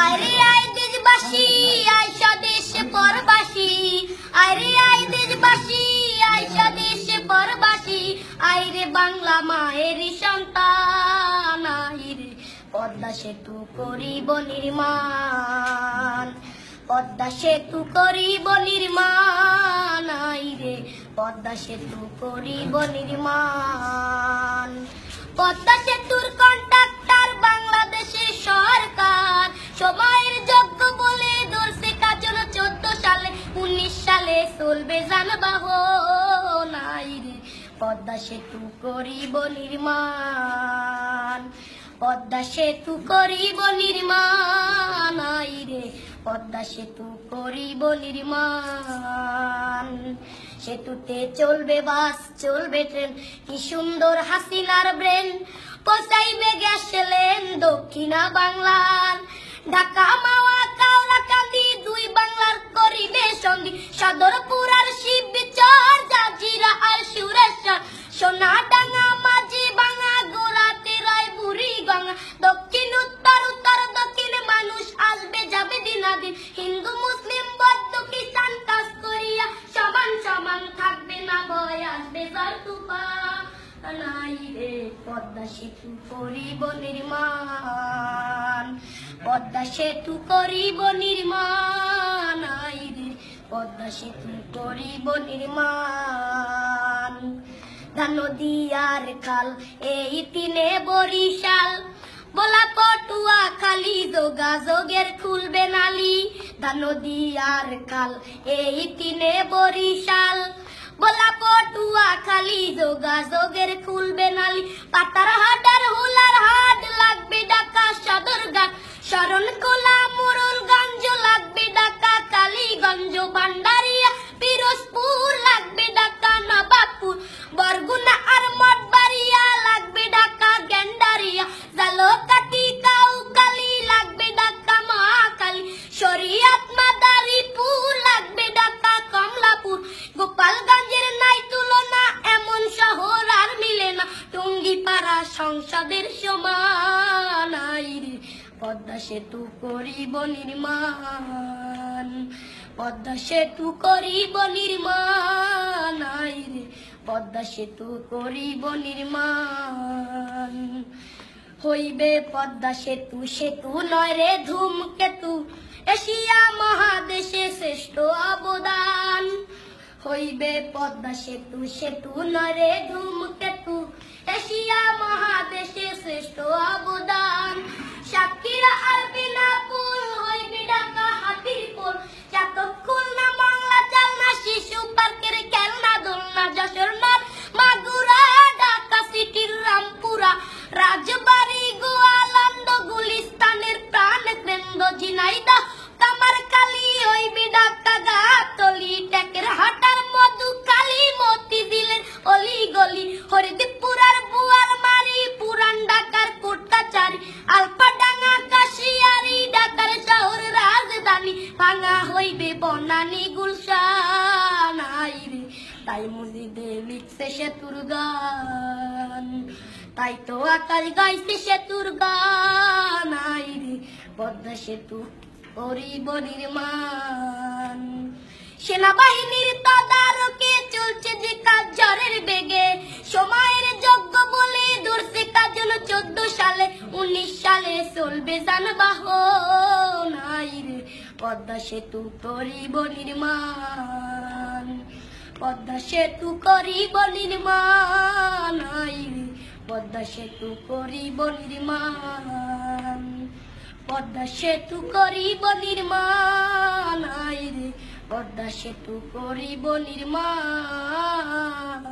আরে আই দেশবাসী আই স্বদেশে পরবাসী, আরে আই দেশবাসী আই স্বদেশে পরবাসী, আইরে বাংলা মায়ের সন্তান, আইরে পদ্মা সেতু করিব নির্মাণ, পদ্মা সেতু করিব নির্মাণ, আইরে পদ্মা সেতু করিব নির্মাণ। পদ্মা সেতুর কন্ট্রাক্টর বাংলাদেশের সরকার, সময়ের যোগ্য বলে ধরছে কাজল 14 সালে, 19 সালে চলবে যানবাহন, আইরে পদ্মা সেতু করিব নির্মাণ, পদ্মা সেতু করিব নির্মাণ, আইরে পদ্মা সেতু করিব নির্মাণ। সেতুতে চলবে বাস চলবে ট্রেন, কি সুন্দর হাসিনার ব্রেন, পৌঁছাইবে গ্যাস লেন দক্ষিণা বাংলার, ঢাকা মাওয়া কাউরাকান্দি দুই বাংলার করিবে সন্ধি, সদরপুর আর শিবচর জাজিরা আর সুরেশ্বর, সোনাডাঙ্গা মাঝি ভাঙা গোলাতে রায় বুড়ি গঙ্গা, দক্ষিণ উত্তর উত্তর দক্ষিণে মানুষ আসবে যাবে দিনাদিন, হিন্দু মুসলিম বৌদ্ধ খ্রিস্টান কাজ করিয়া সমান সমান থাকবে না ভয় আসবে ঝড় তুফান, আইরে পদ্মা সেতু করিব নির্মাণ, পদ্মা সেতু করিব নির্মাণ, আইরে পদ্মা সেতু করিব নির্মাণ। নদী আর খাল এই তিনে বরিশাল, বলা পটুয়া খালি যোগাযোগের খুলবে নালি, নদী আর খাল এই তিনে বরিশাল, বলা পটুয়া খালি যোগাযোগের খুলবে নালি, পাতার হাট আর হুলার হাট লাগবে ঢাকা সদরঘাট, শরণখোলা মোড়লগঞ্জ লাগবে ঢাকা কালীগঞ্জ, ভান্ডারিয়া পিরোজপুর লাগবে ঢাকা নবাবপুর, বরগুনা আর মঠবাড়িয়া লাগবে ঢাকা গেন্ডারিয়া, জালকাঠি কাউখালী লাগবে ঢাকা মহাখালী, শরীয়ত মাদারীপুর লাগবে ঢাকা কমলাপুর, গোপালগঞ্জের নাই তুলনা এমন শহর আর মিলে না, টুঙ্গিপাড়া সংসদের সমান, আইরে পদ্মা সেতু করিব নির্মাণ, পদ্মা সেতু করিব নির্মাণ, আইরে পদ্মা সেতু করিব নির্মাণ। হইবে পদ্মা সেতু সেতু নয় রে ধূমকেতু, এশিয়া মহাদেশে শ্রেষ্ঠ অবদান, হইবে পদ্মা সেতু সেতু নয় রে ধূমকেতু, এশিয়া মহাদেশে শ্রেষ্ঠ অবদান। সাতক্ষীরা আর বিনাপুর হইবে ঢাকা হাতিরপুর, চাতক খুলনা মংলা চালনা শিশু পার্কের খেলনা দোলনা, যশোর মাগুরা ঢাকা সিটির রামপুরা, রাজবাড়ি গোয়ালন্দ গুলিস্তানের প্রাণ কেন্দ্র, ঝিনাইদহ কামারখালী হইবে ঢাকা গাবতলী, টেকের হাটার মধুখালী মতিঝিলের অলিগলি, হরিদীপুর আর বুয়ারমারি পুরান ঢাকার কোটকাচারি, আলফাডাঙ্গা কাশিয়ারি ঢাকার শহর রাজধানী, ভাঙা হইবে বনানী গুলশান, আইরে তাই মসজিদে লিখছে সেতুর গান, তাই তো আকাশ গাইছে সেতুর গান, আইরে পদ্মা সেতু করিব নির্মাণ। সেনাবাহিনীর তদারকে চলছে যে কাজ ঝড়ের বেগে, সময়ের যোগ্য বলে ধরছে কাজল 14 সালে, 19 সালে চলবে যানবাহন, আইরে পদ্মা সেতু করিব নির্মাণ, পদ্মা সেতু করিব নির্মাণ, আইরে পদ্মা সেতু করিব নির্মাণ, পদ্মা সেতু করিব নির্মাণ, আইরে পদ্মা সেতু করিব নির্মাণ।